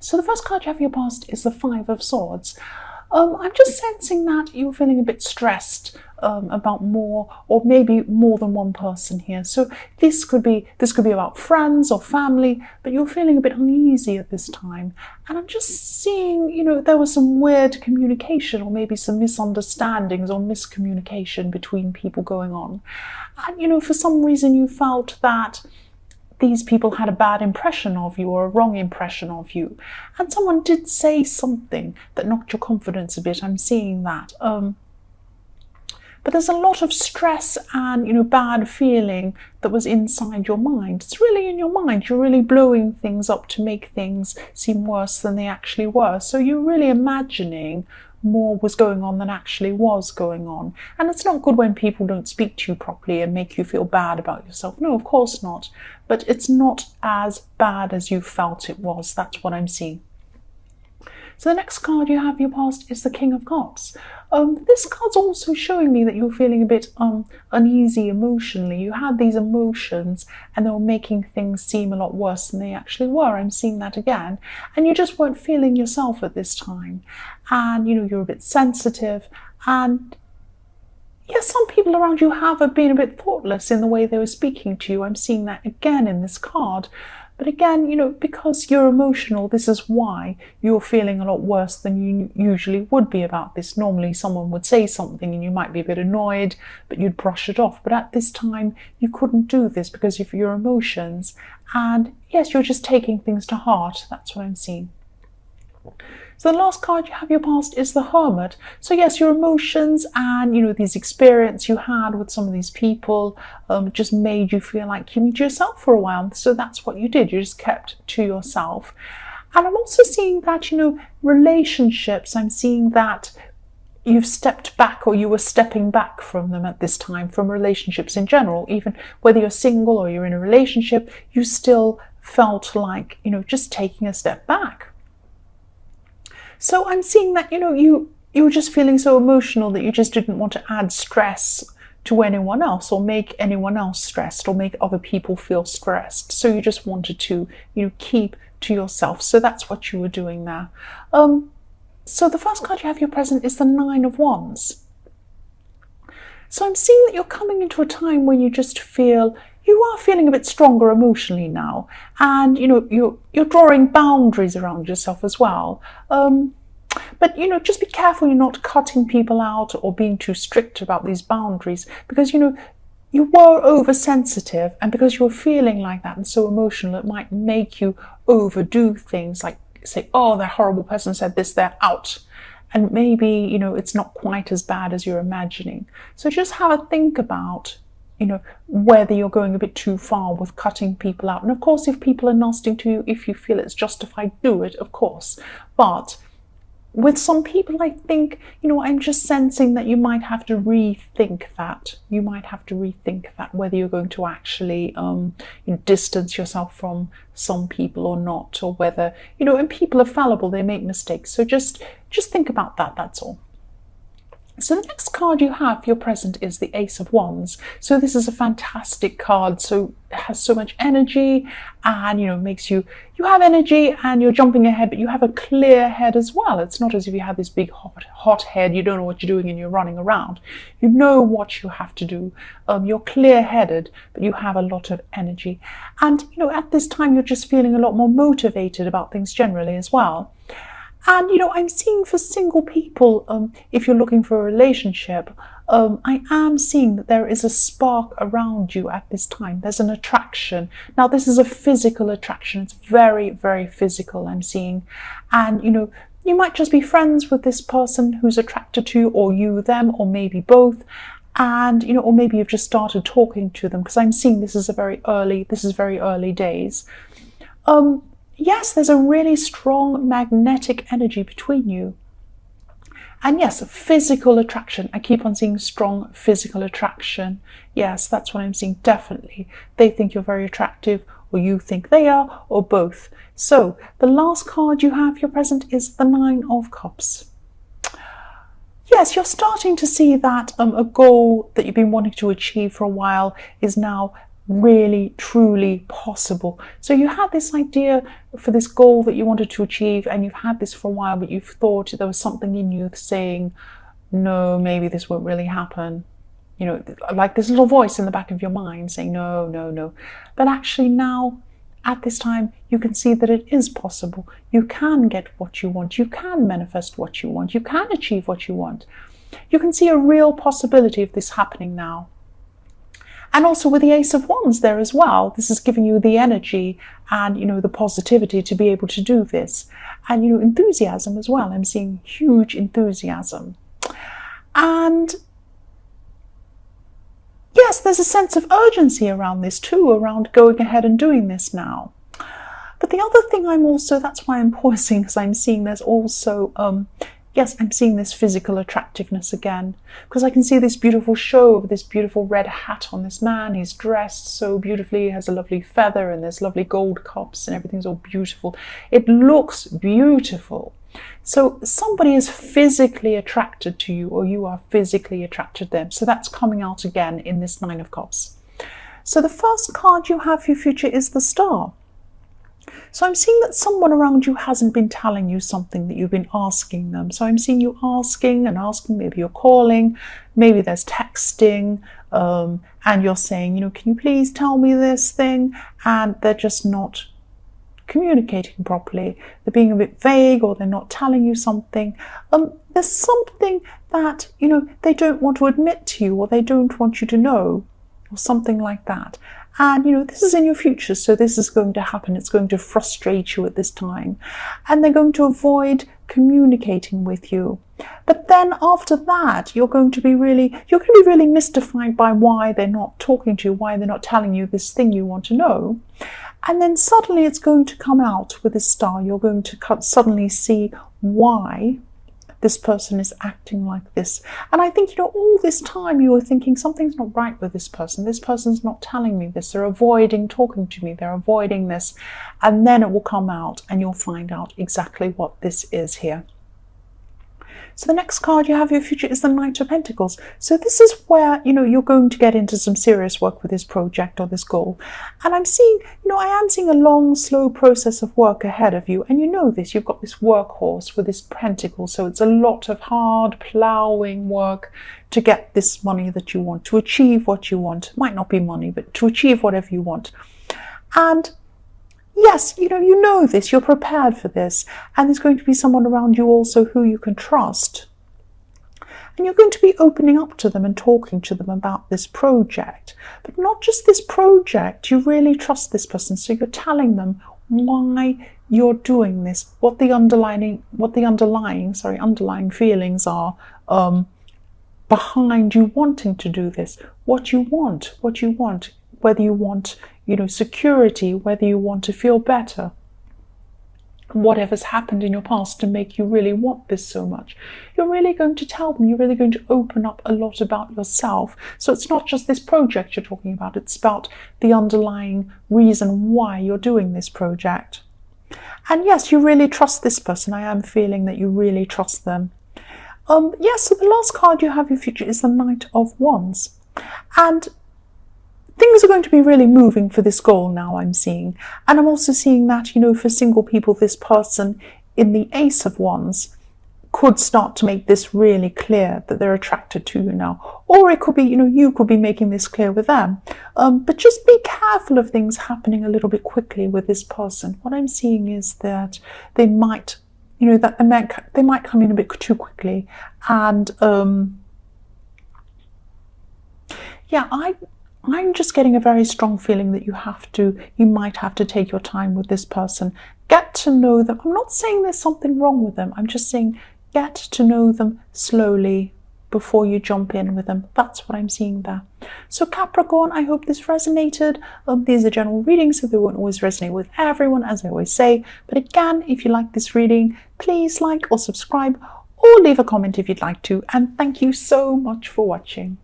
So the first card you have for your past is the Five of Swords. I'm just sensing that you're feeling a bit stressed about more, or maybe more than one person here. So this could be about friends or family, but you're feeling a bit uneasy at this time. And I'm just seeing, there was some weird communication, or maybe some misunderstandings or miscommunication between people going on. And for some reason you felt that these people had a bad impression of you, or a wrong impression of you, and someone did say something that knocked your confidence a bit. I'm seeing that. But there's a lot of stress and bad feeling that was inside your mind. It's really in your mind. You're really blowing things up to make things seem worse than they actually were. So you're really imagining more was going on than actually was going on. And it's not good when people don't speak to you properly and make you feel bad about yourself. No, of course not. But it's not as bad as you felt it was. That's what I'm seeing. So the next card you have in your past is the King of Cups. This card's also showing me that you're feeling a bit uneasy emotionally. You had these emotions and they were making things seem a lot worse than they actually were. I'm seeing that again. And you just weren't feeling yourself at this time. And you're a bit sensitive, and yes, some people around you have been a bit thoughtless in the way they were speaking to you. I'm seeing that again in this card. But again, because you're emotional, this is why you're feeling a lot worse than you usually would be about this. Normally someone would say something and you might be a bit annoyed, but you'd brush it off. But at this time, you couldn't do this because of your emotions. And yes, you're just taking things to heart. That's what I'm seeing. So the last card you have in your past is the Hermit. So yes, your emotions and these experiences you had with some of these people just made you feel like keeping to yourself for a while. So that's what you did. You just kept to yourself. And I'm also seeing that relationships. I'm seeing that you've stepped back, or you were stepping back from them at this time, from relationships in general. Even whether you're single or you're in a relationship, you still felt like just taking a step back. So I'm seeing that, you were just feeling so emotional that you just didn't want to add stress to anyone else, or make anyone else stressed, or make other people feel stressed. So you just wanted to, keep to yourself. So that's what you were doing there. So the first card you have in your present is the Nine of Wands. So I'm seeing that you're coming into a time when you just feel you are feeling a bit stronger emotionally now, and you're drawing boundaries around yourself as well. But just be careful you're not cutting people out or being too strict about these boundaries, because you were oversensitive, and because you're feeling like that and so emotional, it might make you overdo things, like say, oh, that horrible person said this, they're out. And maybe it's not quite as bad as you're imagining. So just have a think about whether you're going a bit too far with cutting people out. And of course, if people are nasty to you, if you feel it's justified, do it, of course. But with some people, I think, I'm just sensing that you might have to rethink that. You might have to rethink that, whether you're going to actually distance yourself from some people or not, or whether, and people are fallible, they make mistakes. So just think about that, that's all. So the next card you have for your present is the Ace of Wands. So this is a fantastic card. So it has so much energy, and makes you have energy, and you're jumping ahead, but you have a clear head as well. It's not as if you have this big hot head, you don't know what you're doing and you're running around. You know what you have to do. You're clear-headed, but you have a lot of energy. And at this time you're just feeling a lot more motivated about things generally as well. And I'm seeing for single people, if you're looking for a relationship, I am seeing that there is a spark around you at this time. There's an attraction. Now this is a physical attraction. It's very, very physical, I'm seeing. And you might just be friends with this person who's attracted to you, or you them, or maybe both. And or maybe you've just started talking to them, because I'm seeing this is very early days. Yes, there's a really strong magnetic energy between you. And yes, physical attraction. I keep on seeing strong physical attraction. Yes, that's what I'm seeing, definitely. They think you're very attractive, or you think they are, or both. So the last card you have for your present is the Nine of Cups. Yes, you're starting to see that a goal that you've been wanting to achieve for a while is now really, truly possible. So you had this idea for this goal that you wanted to achieve, and you've had this for a while, but you've thought there was something in you saying, no, maybe this won't really happen. You know, like this little voice in the back of your mind saying, no, no, no. But actually now, at this time, you can see that it is possible. You can get what you want. You can manifest what you want. You can achieve what you want. You can see a real possibility of this happening now. And also with the Ace of Wands there as well, this is giving you the energy and, you know, the positivity to be able to do this. And, you know, enthusiasm as well. I'm seeing huge enthusiasm. And yes, there's a sense of urgency around this too, around going ahead and doing this now. But the other thing that's why I'm pausing, because I'm seeing there's also, yes, I'm seeing this physical attractiveness again, because I can see this beautiful show of this beautiful red hat on this man. He's dressed so beautifully, he has a lovely feather and there's lovely gold cups and everything's all beautiful. It looks beautiful. So somebody is physically attracted to you, or you are physically attracted to them. So that's coming out again in this Nine of Cups. So the first card you have for your future is the Star. So I'm seeing that someone around you hasn't been telling you something that you've been asking them. So I'm seeing you asking and asking, maybe you're calling, maybe there's texting, and you're saying, you know, can you please tell me this thing? And they're just not communicating properly. They're being a bit vague, or they're not telling you something. There's something that, you know, they don't want to admit to you, or they don't want you to know, or something like that. And, you know, this is in your future, so this is going to happen. It's going to frustrate you at this time. And they're going to avoid communicating with you. But then after that, you're going to be really mystified by why they're not talking to you, why they're not telling you this thing you want to know. And then suddenly it's going to come out with this Star. You're going to suddenly see why this person is acting like this. And I think, you know, all this time you were thinking something's not right with this person. This person's not telling me this. They're avoiding talking to me. They're avoiding this. And then it will come out and you'll find out exactly what this is here. So the next card you have for your future is the Knight of Pentacles. So this is where, you know, you're going to get into some serious work with this project or this goal. And I'm seeing, you know, I am seeing a long, slow process of work ahead of you. And you know this, you've got this workhorse with this pentacle. So it's a lot of hard ploughing work to get this money that you want, to achieve what you want. It might not be money, but to achieve whatever you want. And yes, you know this, you're prepared for this, and there's going to be someone around you also who you can trust. And you're going to be opening up to them and talking to them about this project. But not just this project, you really trust this person, so you're telling them why you're doing this, what the underlying feelings are behind you wanting to do this, what you want, whether you want, you know, security, whether you want to feel better, whatever's happened in your past to make you really want this so much. You're really going to tell them, you're really going to open up a lot about yourself. So it's not just this project you're talking about, it's about the underlying reason why you're doing this project. And yes, you really trust this person. I am feeling that you really trust them. Yes, so the last card you have in your future is the Knight of Wands. And things are going to be really moving for this goal now, I'm seeing. And I'm also seeing that, you know, for single people, this person in the Ace of Wands could start to make this really clear that they're attracted to you now. Or it could be, you know, you could be making this clear with them. But just be careful of things happening a little bit quickly with this person. What I'm seeing is that they might, you know, that they might come in a bit too quickly. And yeah, I'm just getting a very strong feeling that you might have to take your time with this person. Get to know them. I'm not saying there's something wrong with them. I'm just saying get to know them slowly before you jump in with them. That's what I'm seeing there. So Capricorn, I hope this resonated. These are general readings, so they won't always resonate with everyone, as I always say. But again, if you like this reading, please like or subscribe, or leave a comment if you'd like to. And thank you so much for watching.